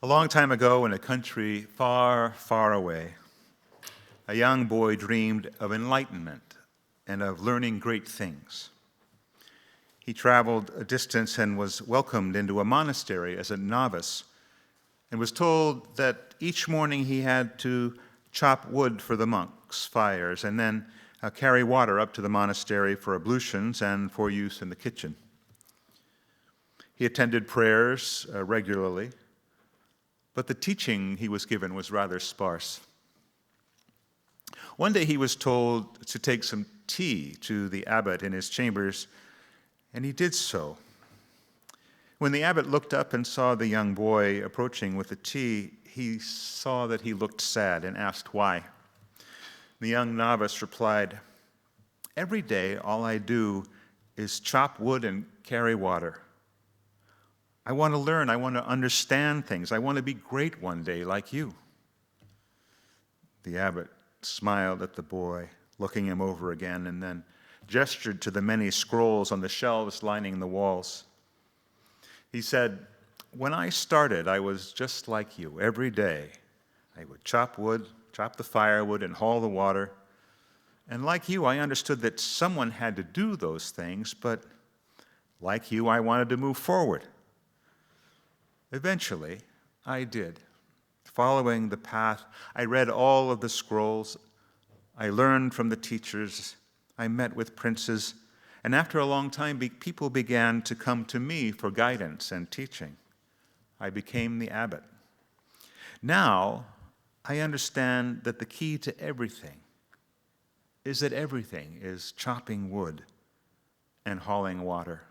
A long time ago, in a country far, far away, a young boy dreamed of enlightenment and of learning great things. He traveled a distance and was welcomed into a monastery as a novice and was told that each morning he had to chop wood for the monks' fires and then carry water up to the monastery for ablutions and for use in the kitchen. He attended prayers regularly, but the teaching he was given was rather sparse. One day he was told to take some tea to the abbot in his chambers, and he did so. When the abbot looked up and saw the young boy approaching with the tea, he saw that he looked sad and asked why. The young novice replied, "Every day all I do is chop wood and carry water. I want to learn, I want to understand things, I want to be great one day like you." The abbot smiled at the boy, looking him over again, and then gestured to the many scrolls on the shelves lining the walls. He said, "When I started, I was just like you. Every day I would chop wood, chop the firewood, and haul the water. And like you, I understood that someone had to do those things, but like you, I wanted to move forward. Eventually, I did. Following the path, I read all of the scrolls. I learned from the teachers. I met with princes. And after a long time, people began to come to me for guidance and teaching. I became the abbot. Now, I understand that the key to everything is that everything is chopping wood and hauling water.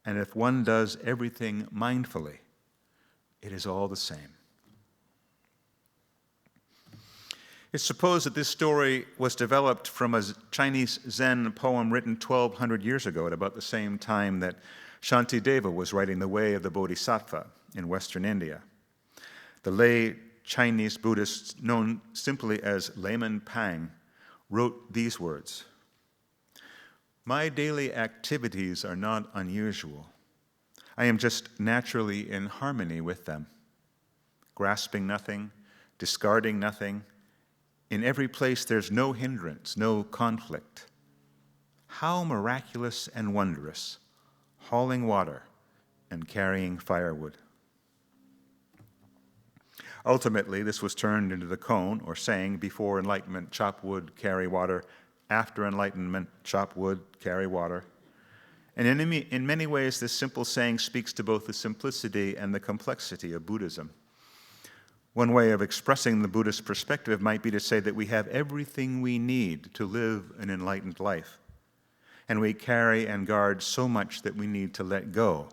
And if one does everything mindfully, it is all the same." It's supposed that this story was developed from a Chinese Zen poem written 1,200 years ago at about the same time that Shantideva was writing The Way of the Bodhisattva in Western India. The lay Chinese Buddhist, known simply as Layman Pang, wrote these words: "My daily activities are not unusual. I am just naturally in harmony with them, grasping nothing, discarding nothing. In every place there's no hindrance, no conflict. How miraculous and wondrous, hauling water and carrying firewood." Ultimately, this was turned into the koan, or saying, "Before enlightenment, chop wood, carry water. After enlightenment, chop wood, carry water." And in many ways, this simple saying speaks to both the simplicity and the complexity of Buddhism. One way of expressing the Buddhist perspective might be to say that we have everything we need to live an enlightened life, and we carry and guard so much that we need to let go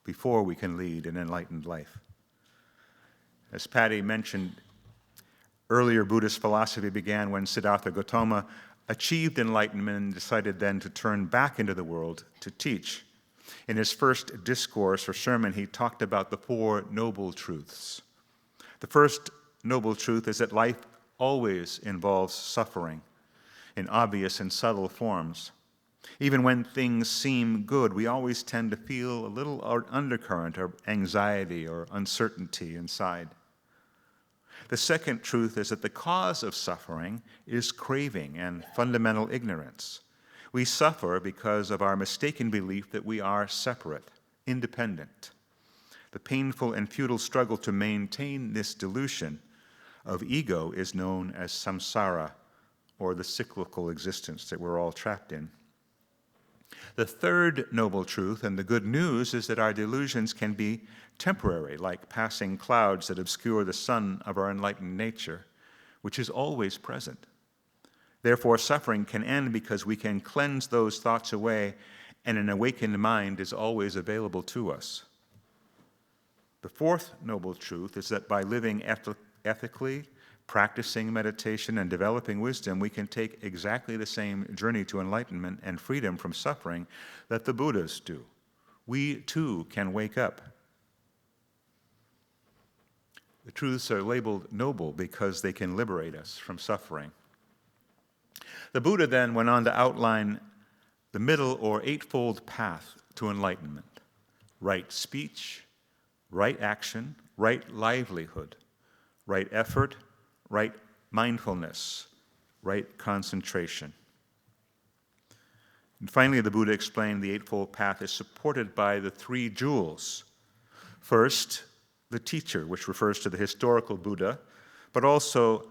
before we can lead an enlightened life. As Patty mentioned, earlier Buddhist philosophy began when Siddhartha Gautama achieved enlightenment and decided then to turn back into the world to teach. In his first discourse or sermon, he talked about the 4 noble truths. The first noble truth is that life always involves suffering in obvious and subtle forms. Even when things seem good, we always tend to feel a little undercurrent of anxiety or uncertainty inside. The second truth is that the cause of suffering is craving and fundamental ignorance. We suffer because of our mistaken belief that we are separate, independent. The painful and futile struggle to maintain this delusion of ego is known as samsara, or the cyclical existence that we're all trapped in. The third noble truth, and the good news, is that our delusions can be temporary, like passing clouds that obscure the sun of our enlightened nature, which is always present. Therefore, suffering can end because we can cleanse those thoughts away, and an awakened mind is always available to us. The fourth noble truth is that by living ethically, practicing meditation, and developing wisdom, we can take exactly the same journey to enlightenment and freedom from suffering that the Buddhas do. We, too, can wake up. The truths are labeled noble because they can liberate us from suffering. The Buddha then went on to outline the middle or eightfold path to enlightenment: right speech, right action, right livelihood, right effort, right mindfulness, right concentration. And finally, the Buddha explained the Eightfold Path is supported by the three jewels. First, the teacher, which refers to the historical Buddha, but also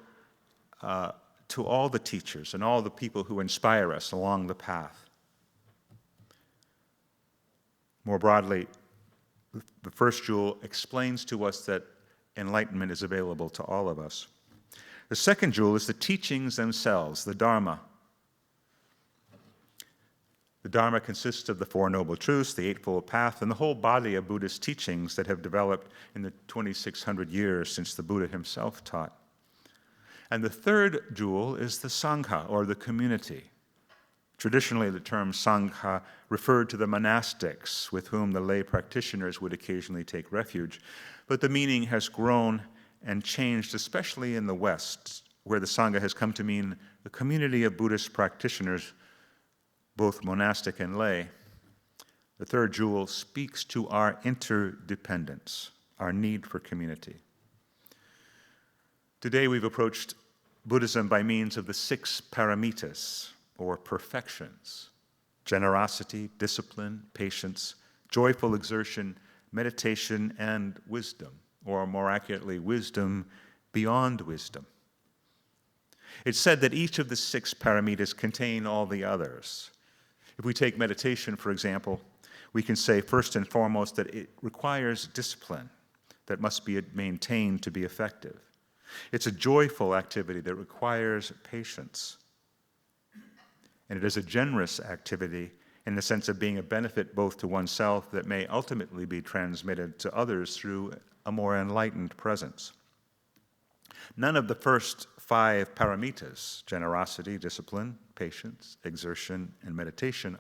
to all the teachers and all the people who inspire us along the path. More broadly, the first jewel explains to us that enlightenment is available to all of us. The second jewel is the teachings themselves, the Dharma. The Dharma consists of the Four Noble Truths, the Eightfold Path, and the whole body of Buddhist teachings that have developed in the 2,600 years since the Buddha himself taught. And the third jewel is the Sangha, or the community. Traditionally, the term Sangha referred to the monastics with whom the lay practitioners would occasionally take refuge, but the meaning has grown and changed, especially in the West, where the Sangha has come to mean the community of Buddhist practitioners, both monastic and lay. The third jewel speaks to our interdependence, our need for community. Today we've approached Buddhism by means of the 6 paramitas, or perfections: generosity, discipline, patience, joyful exertion, meditation, and wisdom, or more accurately, wisdom beyond wisdom. It's said that each of the 6 paramitas contain all the others. If we take meditation, for example, we can say first and foremost that it requires discipline that must be maintained to be effective. It's a joyful activity that requires patience. And it is a generous activity in the sense of being a benefit both to oneself that may ultimately be transmitted to others through a more enlightened presence. None of the first 5 paramitas, generosity, discipline, patience, exertion, and meditation,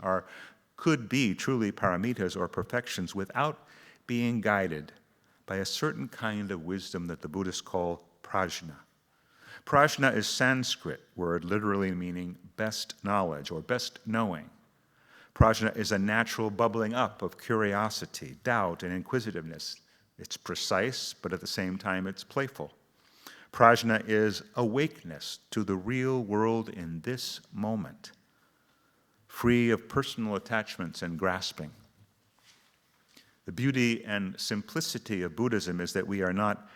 could be truly paramitas or perfections without being guided by a certain kind of wisdom that the Buddhists call prajna. Prajna is Sanskrit word literally meaning best knowledge or best knowing. Prajna is a natural bubbling up of curiosity, doubt, and inquisitiveness. It's precise, but at the same time it's playful. Prajna is awakeness to the real world in this moment, free of personal attachments and grasping. The beauty and simplicity of Buddhism is that we are not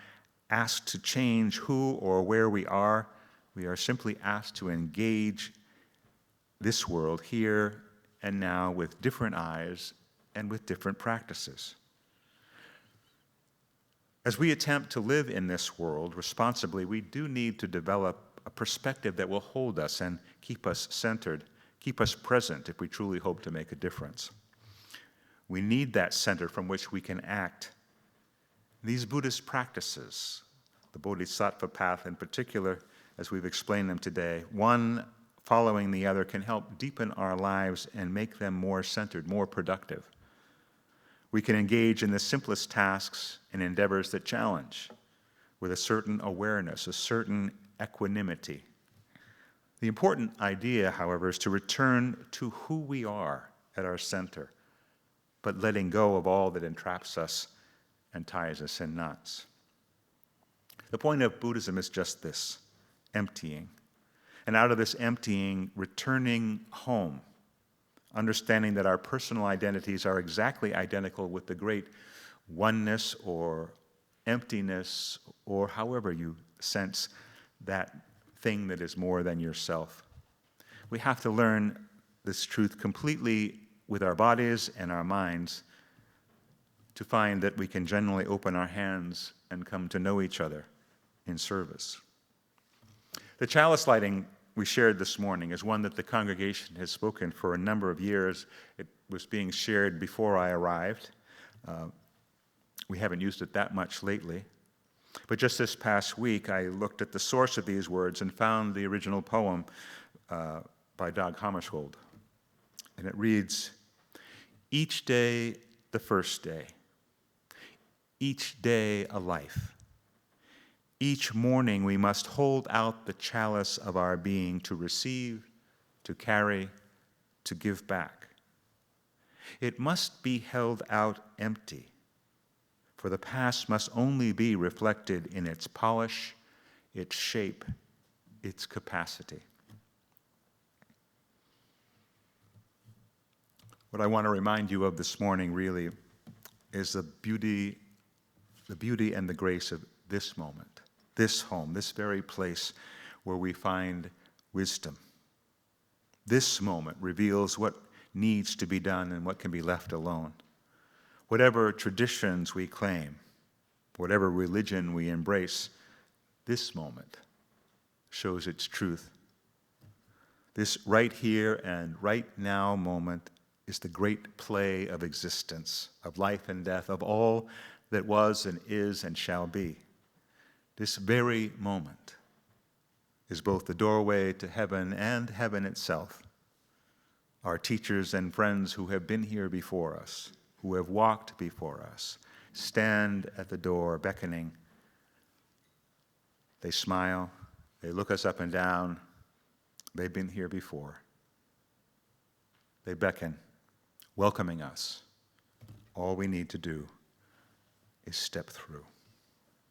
asked to change who or where we are. We are simply asked to engage this world here and now with different eyes and with different practices. As we attempt to live in this world responsibly, we do need to develop a perspective that will hold us and keep us centered, keep us present if we truly hope to make a difference. We need that center from which we can act. These Buddhist practices, the Bodhisattva path in particular, as we've explained them today, one following the other can help deepen our lives and make them more centered, more productive. We can engage in the simplest tasks and endeavors that challenge with a certain awareness, a certain equanimity. The important idea, however, is to return to who we are at our center, but letting go of all that entraps us and ties us in knots. The point of Buddhism is just this: emptying. And out of this emptying, returning home, understanding that our personal identities are exactly identical with the great oneness or emptiness, or however you sense that thing that is more than yourself. We have to learn this truth completely with our bodies and our minds to find that we can generally open our hands and come to know each other in service. The chalice lighting we shared this morning is one that the congregation has spoken for a number of years. It was being shared before I arrived. We haven't used it that much lately. But just this past week, I looked at the source of these words and found the original poem by Dag Hammarskjöld. And it reads, "Each day the first day, each day a life. Each morning we must hold out the chalice of our being to receive, to carry, to give back. It must be held out empty, for the past must only be reflected in its polish, its shape, its capacity. What I want to remind you of this morning really is the beauty and the grace of this moment, this home, this very place where we find wisdom. This moment reveals what needs to be done and what can be left alone. Whatever traditions we claim, whatever religion we embrace, this moment shows its truth. This right here and right now moment is the great play of existence, of life and death, of all that was and is and shall be. This very moment is both the doorway to heaven and heaven itself. Our teachers and friends who have been here before us, who have walked before us, stand at the door beckoning. They smile, they look us up and down. They've been here before. They beckon, welcoming us. All we need to do is step through.